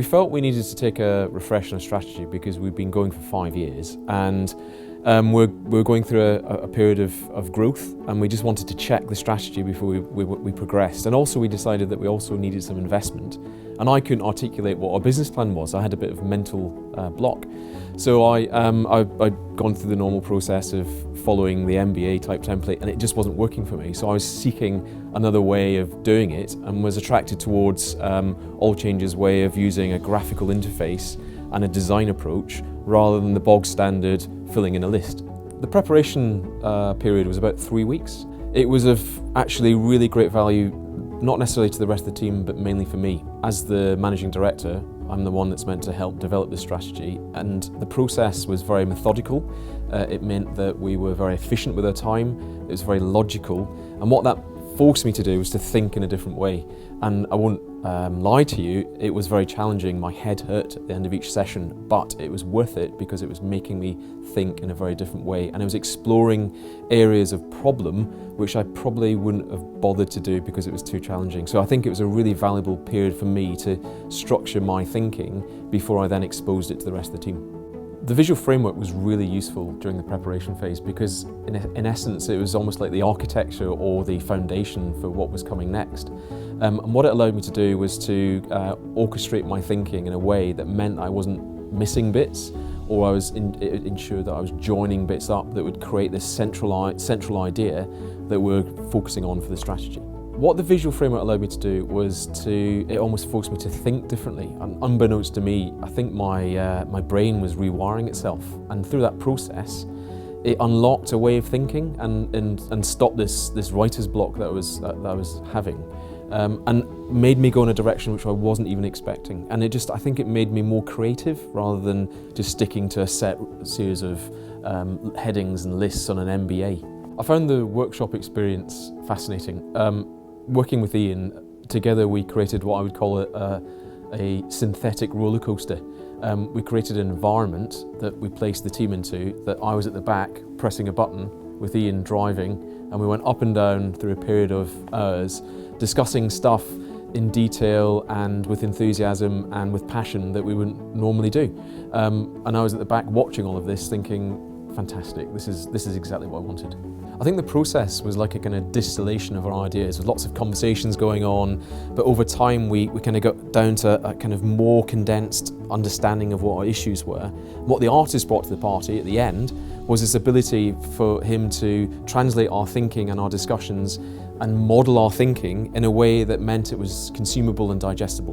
We felt we needed to take a refresh on a strategy because we've been going for 5 years, and we're going through a period of growth, and we just wanted to check the strategy before we progressed. And also we decided that we also needed some investment, and I couldn't articulate what our business plan was. I had a bit of mental block. So I'd gone through the normal process of following the MBA type template, and it just wasn't working for me. So I was seeking another way of doing it, and was attracted towards Allchange's way of using a graphical interface and a design approach rather than the bog standard filling in a list. The preparation period was about 3 weeks. It was of actually really great value, not necessarily to the rest of the team, but mainly for me. As the managing director, I'm the one that's meant to help develop the strategy, and the process was very methodical. It meant that we were very efficient with our time. It was very logical, and what that forced me to do was to think in a different way. And I won't lie to you, it was very challenging. My head hurt at the end of each session, but it was worth it because it was making me think in a very different way, and it was exploring areas of problem which I probably wouldn't have bothered to do because it was too challenging. So I think it was a really valuable period for me to structure my thinking before I then exposed it to the rest of the team. The visual framework was really useful during the preparation phase because in essence it was almost like the architecture or the foundation for what was coming next. And what it allowed me to do was to orchestrate my thinking in a way that meant I wasn't missing bits, or I was ensured that I was joining bits up that would create this central idea that we're focusing on for the strategy. What the visual framework allowed me to do was it almost forced me to think differently. And unbeknownst to me, I think my brain was rewiring itself. And through that process, it unlocked a way of thinking and stopped this writer's block that I was having. And made me go in a direction which I wasn't even expecting. And I think it made me more creative rather than just sticking to a set series of headings and lists on an MBA. I found the workshop experience fascinating. Working with Ian, together we created what I would call a synthetic roller coaster. We created an environment that we placed the team into, that I was at the back pressing a button with Ian driving, and we went up and down through a period of hours discussing stuff in detail and with enthusiasm and with passion that we wouldn't normally do. And I was at the back watching all of this thinking, fantastic, this is exactly what I wanted. I think the process was like a kind of distillation of our ideas, with lots of conversations going on, but over time we kind of got down to a kind of more condensed understanding of what our issues were. What the artist brought to the party at the end was this ability for him to translate our thinking and our discussions and model our thinking in a way that meant it was consumable and digestible.